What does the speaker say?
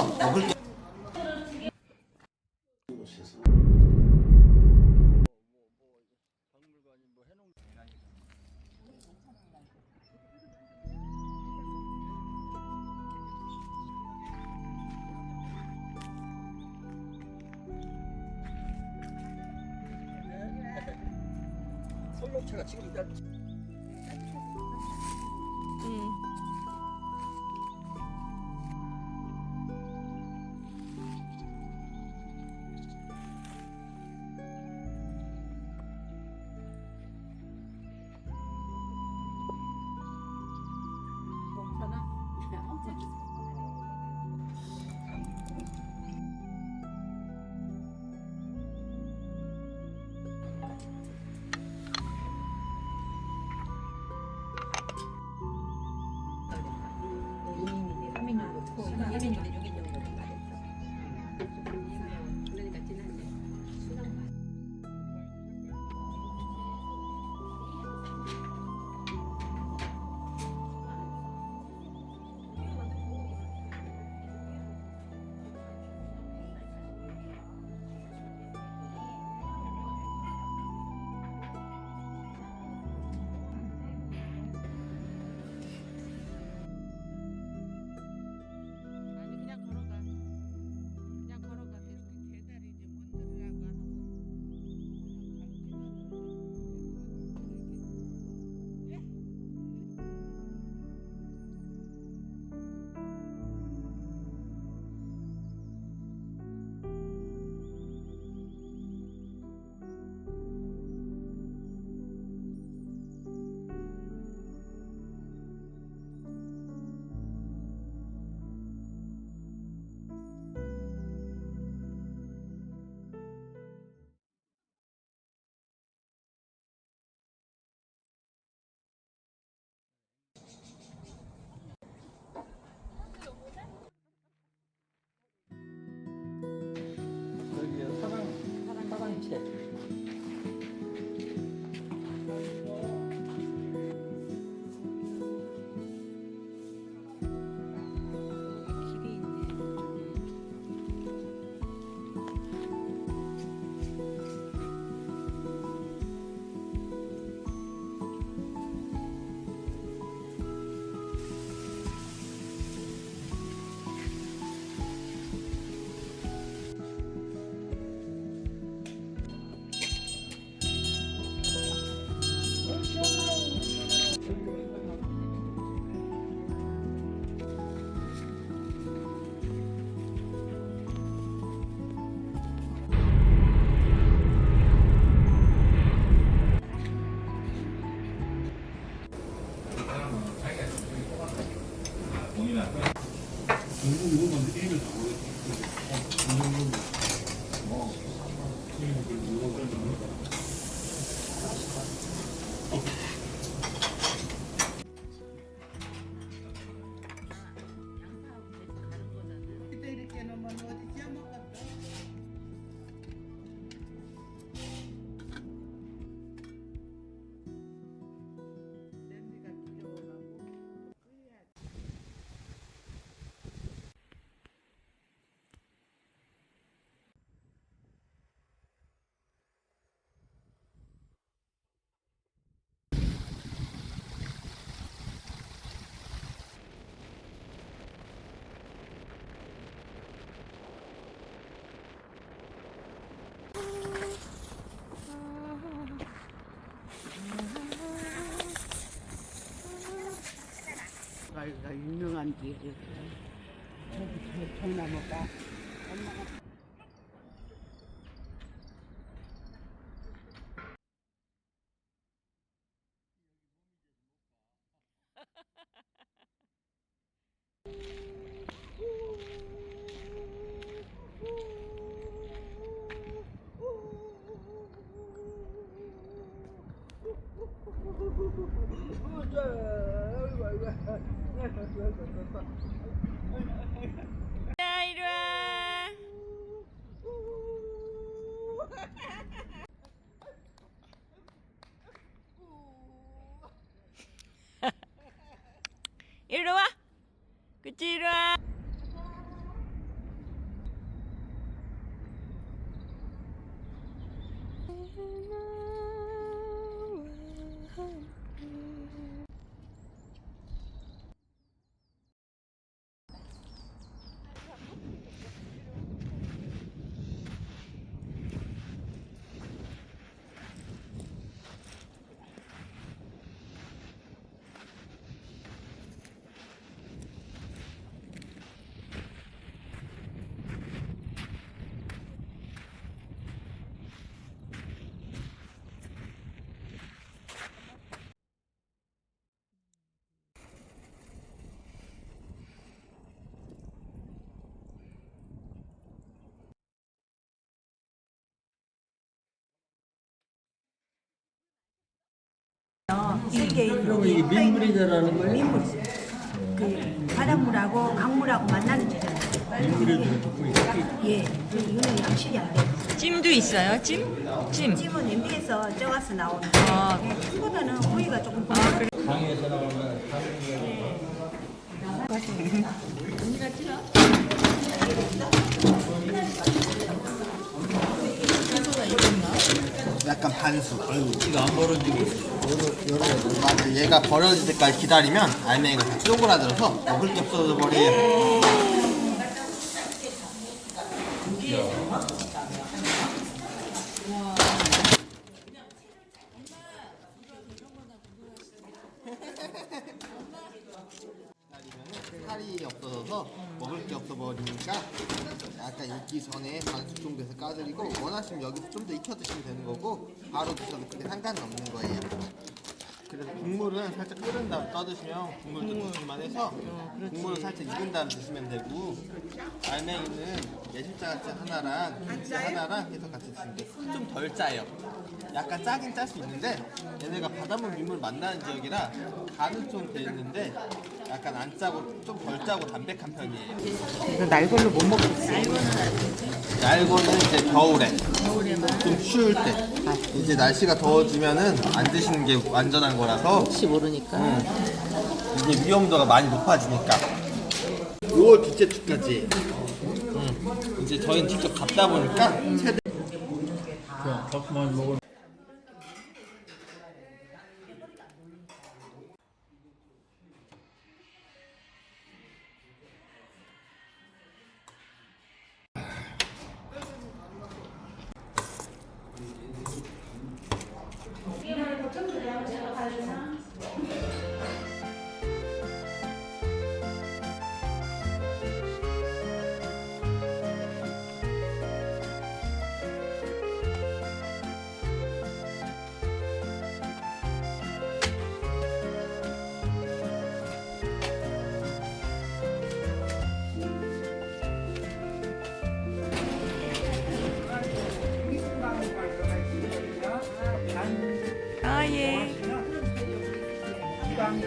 먹을 게 솔로차가 지금 일단 저기 사랑채. 여기가 유명한 길이에요. 저기 대나무가 엄마가 자, 이리 와. 이리 와. 그치, 이리 와. 세계에 그럼 이게 민물이 자라는 거예요? 민물 있어요. 그 바닷물하고 강물하고 만나는 데잖아요. 민물이 조금 있지. 예, 이거는 양식이 안 돼요. 찜도 있어요? 찜? 찜. 찜은 냄비에서 쪄가서 나오는데 아. 찜보다는 고기가 조금 더 강에서 나오는 약간 반수. 아이고 지가 안 벌어지고 있어. 맞아. 얘가 버려질 때까지 기다리면 알맹이가 다 쪼그라들어서 먹을 게 없어져 버려요. 살이 없어져서 먹을 게 없어 버리니까 약간 익기 전에 반숙 정도에서 까드리고, 원하시면 여기서 좀 더 익혀 드시면 되는 거고 바로 드셔도 크게 상관은 없는 거예요. 그래서 국물은 살짝 끓은 다음 떠드시면 국물도 드실만 해서 국물은 살짝 익은 다음 드시면 되고, 알맹이는 예술장아찌 하나랑 김치 하나랑 해서 같이 드시면 돼요. 좀 덜 짜요. 약간 짜긴 짤 수 있는데 얘네가 바닷물 민물 만나는 지역이라 간은 좀 돼 있는데 약간 안 짜고 좀 덜 짜고 담백한 편이에요. 이거 날걸로 못 먹겠어. 날고는 이제 겨울에 좀 추울 때, 이제 날씨가 더워지면은 안 드시는 게 안전한 거라서. 혹시 모르니까. 이게 위험도가 많이 높아지니까. 5월 둘째 주까지. 이제 저희는 직접 갔다 보니까 세대. 밥만 먹어. 아, 예. 지방이